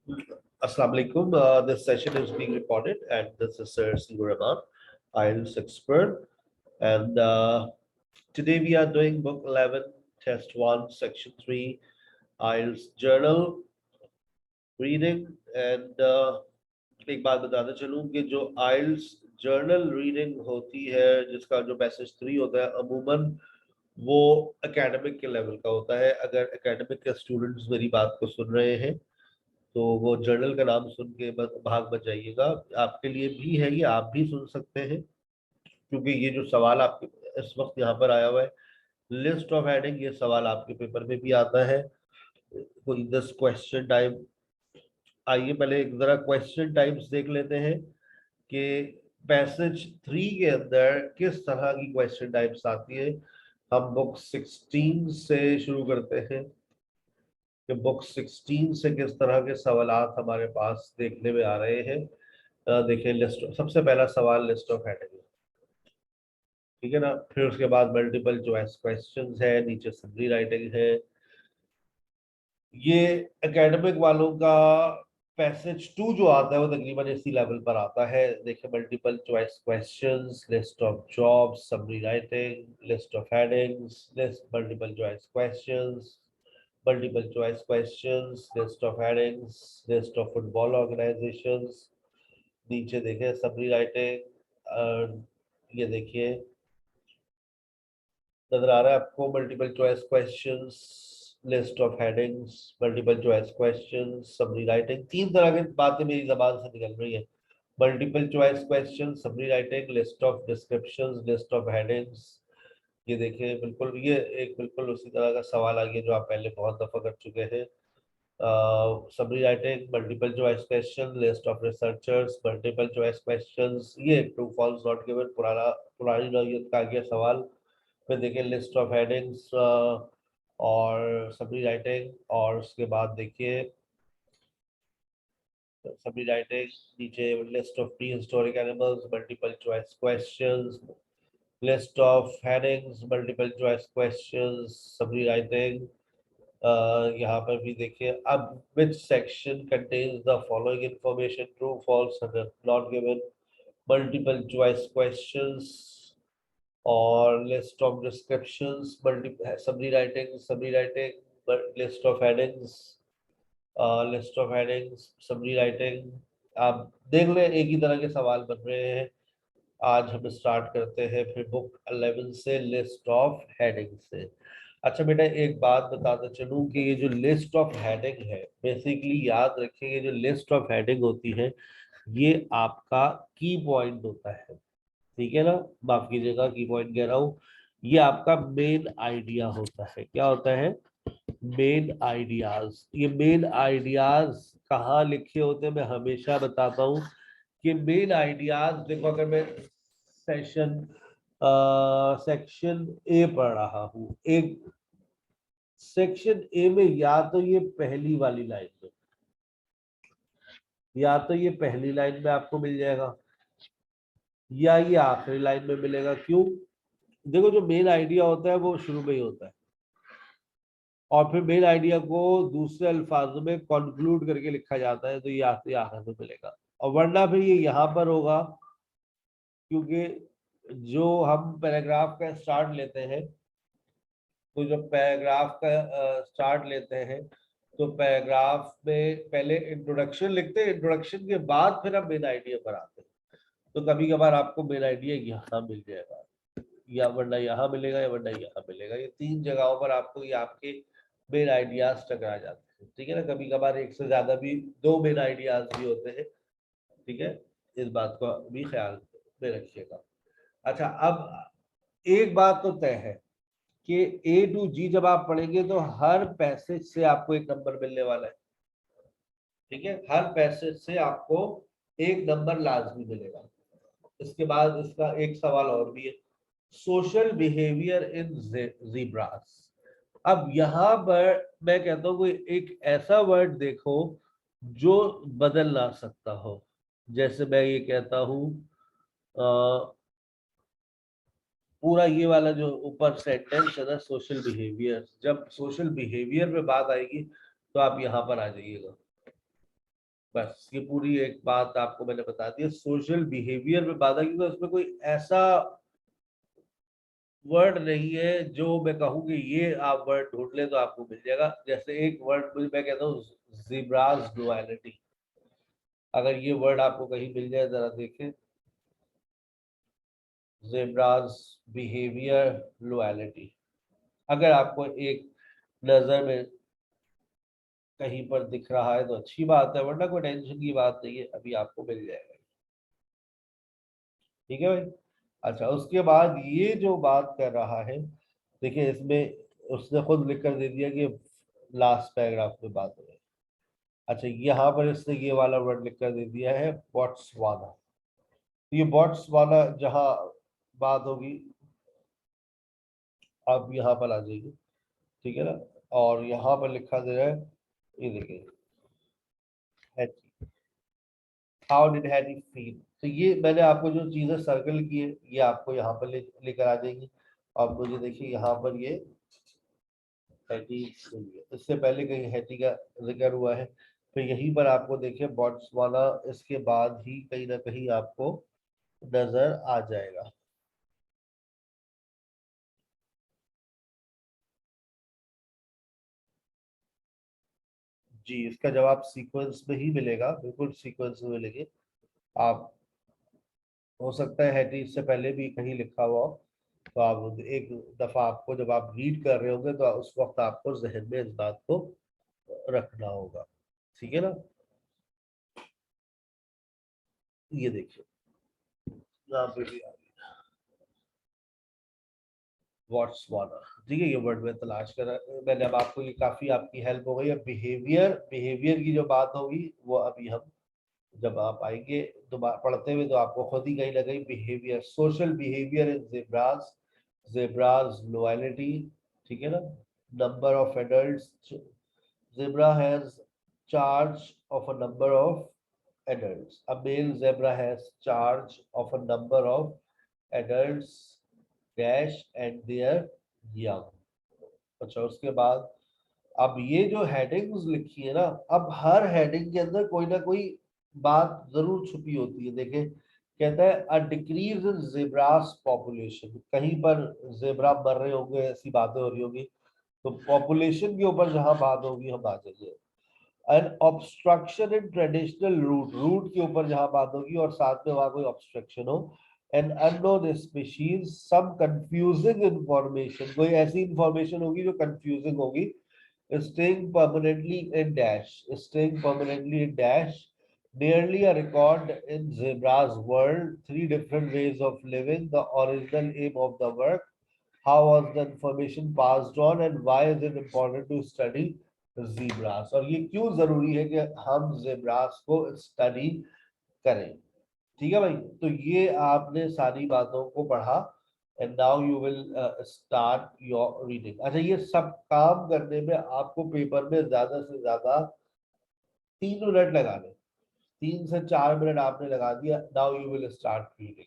Assalamu alaikum. This session is being recorded, and this is Sir Sigur Rahman, IELTS expert. And today we are doing Book 11, Test 1, Section 3, IELTS Journal Reading. And एक बात बताना चलूँ कि जो IELTS journal reading होती है, जिसका जो पैसेज 3 होता है, अमूमन वो एकेडमिक के लेवल का होता है। अगर एकेडमिक के स्टूडेंट्स मेरी बात को सुन रहे हैं तो वो जर्नल का नाम सुन के भाग मत जाइएगा। आपके लिए भी है, ये आप भी सुन सकते हैं, क्योंकि ये जो सवाल आपके इस वक्त यहाँ पर आया हुआ है, लिस्ट ऑफ हेडिंग, ये सवाल आपके पेपर में भी आता है। कोई 10 क्वेश्चन टाइप। आइए पहले एक जरा क्वेश्चन टाइप्स देख लेते हैं कि पैसेज 3 के अंदर किस तरह की क्वेश्चन टाइप्स आती है। हम बुक 16 से शुरू करते हैं कि बुक 16 से किस तरह के सवालात हमारे पास देखने में आ रहे हैं। देखिए, लिस्ट सबसे पहला सवाल लिस्ट ऑफ हेडिंग, ठीक है ना। फिर उसके बाद मल्टीपल चॉइस क्वेश्चंस है, नीचे समरी राइटिंग है। ये एकेडमिक वालों का पैसेज 2 जो आता है वो तकरीबन इसी लेवल पर आता है। देखिए, multiple choice questions, list of jobs, summary writing, list of headings, list multiple choice questions, multiple choice questions, list of headings, list of football organizations। नीचे देखें समरी राइटिंग, ये देखिए नजर आ रहा है आपको, multiple choice questions, list of headings, multiple choice questions, summary writing. 3 तरह की बातें मेरी जबान से निकल रही है। Multiple choice question, summary writing, list of descriptions, list of headings. ये देखिए, बिल्कुल ये एक बिल्कुल उसी तरह का सवाल आ गया जो आप पहले बहुत दफा कर चुके हैं। Summary writing, multiple choice question, list of researchers, multiple choice questions. ये ट्रू फॉल्स नॉट गिवन, पुरानी नौयत का आ गया सवाल। फिर देखिए लिस्ट ऑफ हेडिंग्स और समरी राइटिंग, और उसके बाद देखिए समरी राइटिंग, नीचे list of pre historic animals, multiple choice questions, list of headings, multiple choice questions, summary writing. यहाँ पर भी देखिए, अब which section contains the following information, true false not given, multiple choice questions और list of descriptions, summary writing, list of headings, list of headings, summary writing. आप देख लें, एक ही तरह के सवाल बन रहे हैं। आज हम स्टार्ट करते हैं फिर बुक 11 से, लिस्ट ऑफ हेडिंग से। अच्छा बेटा, एक बात बताता चलूं कि ये जो लिस्ट ऑफ हेडिंग है, बेसिकली याद रखिए, ये जो लिस्ट ऑफ हेडिंग होती है ये आपका की पॉइंट होता है, ठीक है ना। माफ कीजिएगा, की पॉइंट कह रहा हूँ, ये आपका मेन आइडिया होता है। क्या होता है? Main ideas. ये मेन आइडियाज कहाँ लिखे होते हैं मैं हमेशा बताता हूँ कि मेन आइडियाज, देखो अगर मैं सेशन सेक्शन ए पढ़ रहा हूँ, एक सेक्शन ए में या तो ये पहली वाली लाइन में, या तो ये पहली लाइन में आपको मिल जाएगा, या ये आखिरी लाइन में मिलेगा। क्यों? देखो, जो मेन आइडिया होता है वो शुरू में ही होता है, और फिर मेन आइडिया को दूसरे अल्फाजों में कंक्लूड करके लिखा जाता है, तो ये आखिर में मिलेगा। और वरना फिर ये यहाँ पर होगा, क्योंकि जो हम पैराग्राफ का स्टार्ट लेते हैं, तो जब पैराग्राफ का स्टार्ट लेते हैं तो पैराग्राफ में पहले इंट्रोडक्शन लिखते हैं, इंट्रोडक्शन के बाद फिर हम मेन आइडिया पर आते हैं। तो कभी कभार आपको मेन आइडिया यहाँ मिल जाएगा, या वरना यहाँ मिलेगा, या वरना यहाँ मिलेगा। ये 3 जगहों पर आपको ये आपके मेन आइडियाज टकरा जाते हैं, ठीक है ना। कभी कभार एक से ज्यादा भी 2 मेन आइडियाज भी होते हैं, ठीक है। इस बात को भी ख्याल में रखिएगा। अच्छा, अब एक बात तो तय है कि ए टू जी जब आप पढ़ेंगे तो हर पैसेज से आपको एक नंबर मिलने वाला है, ठीक है। हर पैसेज से आपको एक नंबर लाजमी मिलेगा। इसके बाद इसका एक सवाल और भी है, सोशल बिहेवियर इन ज़ीब्रास। अब यहाँ पर मैं कहता हूँ कोई एक ऐसा वर्ड देखो जो बदल ना सकता हो। जैसे मैं ये कहता हूँ, पूरा ये वाला जो ऊपर सेंटेंस है ना, सोशल बिहेवियर, जब सोशल बिहेवियर पे बात आएगी तो आप यहाँ पर आ जाइएगा। बस ये पूरी एक बात आपको मैंने बता दी। सोशल बिहेवियर में बाधा, क्योंकि उसमें कोई ऐसा वर्ड नहीं है जो मैं कहूँ कि ये आप वर्ड ढूंढ ले तो आपको मिल जाएगा। जैसे एक वर्ड मुझे मैं कहता हूँ ज़ेब्रास डुअलिटी, अगर ये वर्ड आपको कहीं मिल जाए जरा देखें, ज़ेब्रास बिहेवियर लॉयलिटी, अगर आपको एक नजर में कहीं पर दिख रहा है तो अच्छी बात है, वरना कोई टेंशन की बात नहीं है, अभी आपको मिल जाएगा। ठीक है भाई। अच्छा, उसके बाद ये जो बात कर रहा है, देखिए इसमें उसने खुद लिख कर दे दिया कि लास्ट पैराग्राफ में बात हो रही है। अच्छा, यहाँ पर इसने ये वाला वर्ड लिख कर दे दिया है बोट्सवाना। ये बोट्सवाना जहाँ बात होगी, आप यहाँ पर आ जाइए, ठीक है ना। और यहाँ पर लिखा दे रहा है, ये देखिए, हाउ डिड हैरी फील। तो ये मैंने आपको जो चीजें सर्कल की है ये आपको यहाँ पर लेकर आ जाएंगी। और मुझे देखिए यहाँ पर ये हैटी, इससे पहले कहीं हैटी का जिक्र हुआ है, तो यहीं पर आपको देखिए बॉट्सवाना इसके बाद ही कहीं ना कहीं आपको नजर आ जाएगा। जी, इसका जवाब सीक्वेंस में ही मिलेगा, बिल्कुल सीक्वेंस में मिलेंगे। आप, हो सकता है हैटी इससे पहले भी कहीं लिखा हुआ हो, तो आप एक दफा आपको जब आप रीड कर रहे होंगे तो उस वक्त आपको जहन में इस बात को रखना होगा। ठीक है ना। ये देखिए यहाँ पे भी आ गया व्हाट्सवाना। ठीक है, ये वर्ड में तलाश कर मैंने, अब आपको ये काफी आपकी हेल्प हो गई। अब बिहेवियर, बिहेवियर की जो बात होगी वो अभी हम जब आप आएंगे दोबारा पढ़ते हुए तो आपको खुद ही कहीं ना कहीं behaviour, social behaviour in zebras, zebras loyalty, ठीक है ना। Number of adults, zebra has charge of a number of adults. A male zebra has charge of a number of adults dash and their young. अच्छा, उसके बाद अब ये जो headings लिखी है ना, अब हर हेडिंग के अंदर कोई ना कोई बात जरूर छुपी होती है। देखें, कहता है a decrease in zebras population, कहीं पर जेब्रा मर रहे होंगे, ऐसी बातें हो रही होगी, तो पॉपुलेशन के ऊपर जहां बात होगी हम आ जाइए। An obstruction in traditional route, route के ऊपर जहां बात होगी और साथ में वहां कोई ऑब्स्ट्रक्शन हो। An unknown species, some confusing information, कोई ऐसी इंफॉर्मेशन होगी जो कंफ्यूजिंग होगी। Staying permanently in dash, staying permanently in dash, nearly a record in zebra's world, three different ways of living, the original aim of the work, how was the information passed on, and why is it important to study zebras, और ये क्यों जरूरी है कि हम zebras को study करें। ठीक है भाई, तो ये आपने सारी बातों को पढ़ा, and now you will start your reading. अच्छा, ये सब काम करने में आपको पेपर में ज्यादा से ज्यादा 3 मिनट लगाने, 3 से 4 मिनट आपने लगा दिया। Now you will start reading.